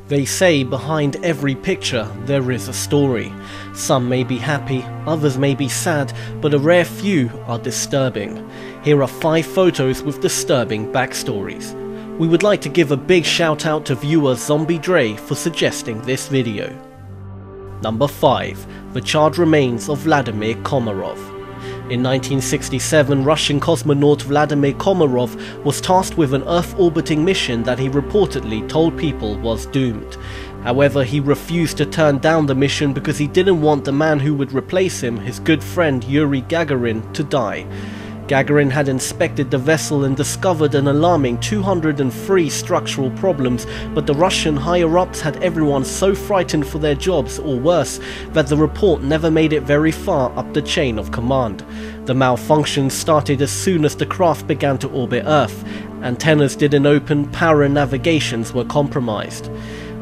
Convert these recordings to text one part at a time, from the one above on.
They say behind every picture there is a story. Some may be happy, others may be sad, but a rare few are disturbing. Here are 5 photos with disturbing backstories. We would like to give a big shout out to viewer ZombieDre for suggesting this video. Number 5. The charred remains of Vladimir Komarov. In 1967, Russian cosmonaut Vladimir Komarov was tasked with an Earth-orbiting mission that he reportedly told people was doomed. However, he refused to turn down the mission because he didn't want the man who would replace him, his good friend Yuri Gagarin, to die. Gagarin had inspected the vessel and discovered an alarming 203 structural problems, but the Russian higher-ups had everyone so frightened for their jobs, or worse, that the report never made it very far up the chain of command. The malfunctions started as soon as the craft began to orbit Earth. Antennas didn't open, power and navigations were compromised.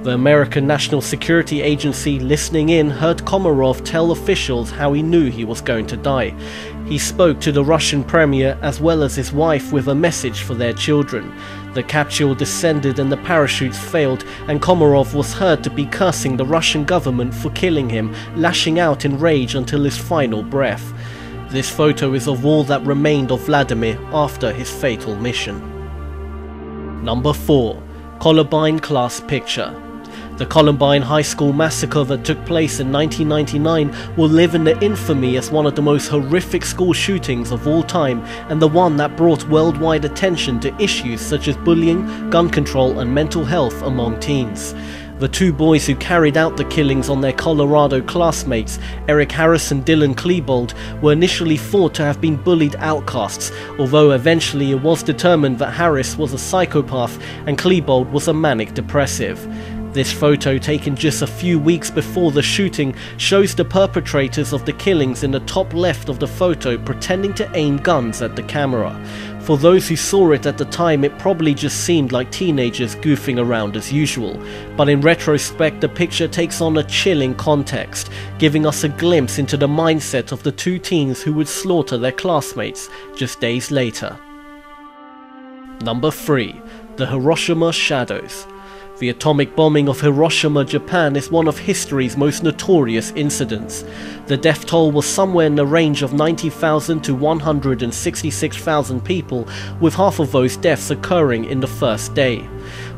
The American National Security Agency, listening in, heard Komarov tell officials how he knew he was going to die. He spoke to the Russian premier as well as his wife with a message for their children. The capsule descended and the parachutes failed, and Komarov was heard to be cursing the Russian government for killing him, lashing out in rage until his final breath. This photo is of all that remained of Vladimir after his fatal mission. Number 4. Columbine class picture. The Columbine High School massacre that took place in 1999 will live in the infamy as one of the most horrific school shootings of all time, and the one that brought worldwide attention to issues such as bullying, gun control and mental health among teens. The 2 boys who carried out the killings on their Colorado classmates, Eric Harris and Dylan Klebold, were initially thought to have been bullied outcasts, although eventually it was determined that Harris was a psychopath and Klebold was a manic depressive. This photo, taken just a few weeks before the shooting, shows the perpetrators of the killings in the top left of the photo pretending to aim guns at the camera. For those who saw it at the time, it probably just seemed like teenagers goofing around as usual, but in retrospect the picture takes on a chilling context, giving us a glimpse into the mindset of the 2 teens who would slaughter their classmates just days later. Number 3. The Hiroshima Shadows. The atomic bombing of Hiroshima, Japan is one of history's most notorious incidents. The death toll was somewhere in the range of 90,000 to 166,000 people, with half of those deaths occurring in the first day.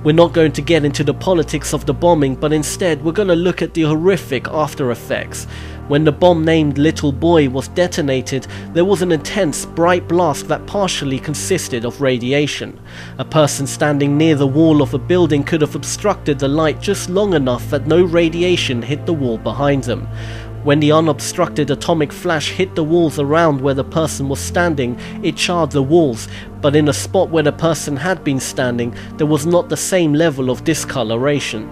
We're not going to get into the politics of the bombing, but instead we're going to look at the horrific after effects. When the bomb named Little Boy was detonated, there was an intense, bright blast that partially consisted of radiation. A person standing near the wall of a building could have obstructed the light just long enough that no radiation hit the wall behind them. When the unobstructed atomic flash hit the walls around where the person was standing, it charred the walls, but in a spot where the person had been standing, there was not the same level of discoloration.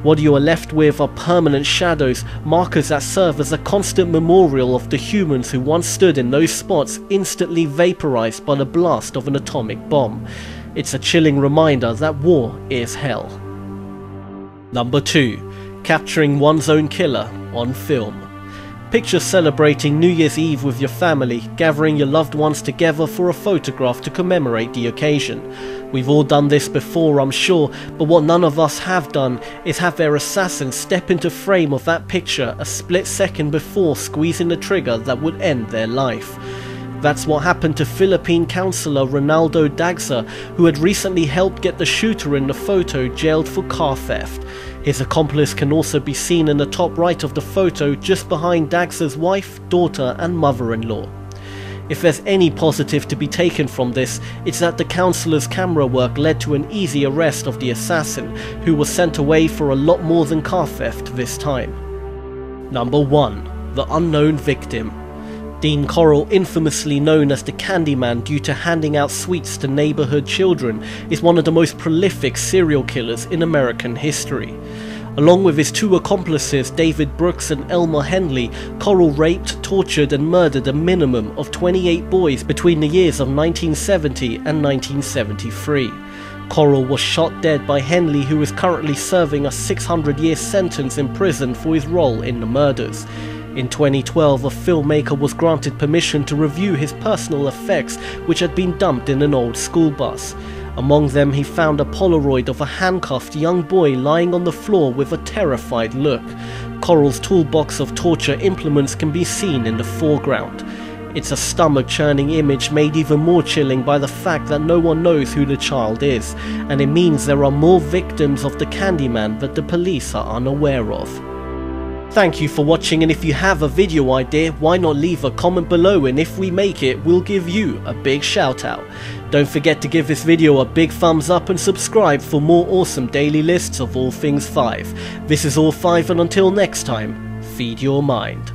What you are left with are permanent shadows, markers that serve as a constant memorial of the humans who once stood in those spots, instantly vaporized by the blast of an atomic bomb. It's a chilling reminder that war is hell. Number 2. Capturing one's own killer on film. Picture celebrating New Year's Eve with your family, gathering your loved ones together for a photograph to commemorate the occasion. We've all done this before, I'm sure, but what none of us have done is have their assassin step into frame of that picture a split second before squeezing the trigger that would end their life. That's what happened to Philippine councillor Ronaldo Dagsa, who had recently helped get the shooter in the photo jailed for car theft. His accomplice can also be seen in the top right of the photo, just behind Dagsa's wife, daughter and mother-in-law. If there's any positive to be taken from this, it's that the councillor's camera work led to an easy arrest of the assassin, who was sent away for a lot more than car theft this time. Number 1. The unknown victim. Dean Corll, infamously known as the Candyman due to handing out sweets to neighborhood children, is one of the most prolific serial killers in American history. Along with his 2 accomplices, David Brooks and Elmer Henley, Corll raped, tortured and murdered a minimum of 28 boys between the years of 1970 and 1973. Corll was shot dead by Henley, who is currently serving a 600-year sentence in prison for his role in the murders. In 2012, a filmmaker was granted permission to review his personal effects, which had been dumped in an old school bus. Among them he found a Polaroid of a handcuffed young boy lying on the floor with a terrified look. Coral's toolbox of torture implements can be seen in the foreground. It's a stomach-churning image made even more chilling by the fact that no one knows who the child is, and it means there are more victims of the Candyman that the police are unaware of. Thank you for watching, and if you have a video idea, why not leave a comment below, and if we make it, we'll give you a big shout out. Don't forget to give this video a big thumbs up and subscribe for more awesome daily lists of all things 5. This is All 5, and until next time, feed your mind.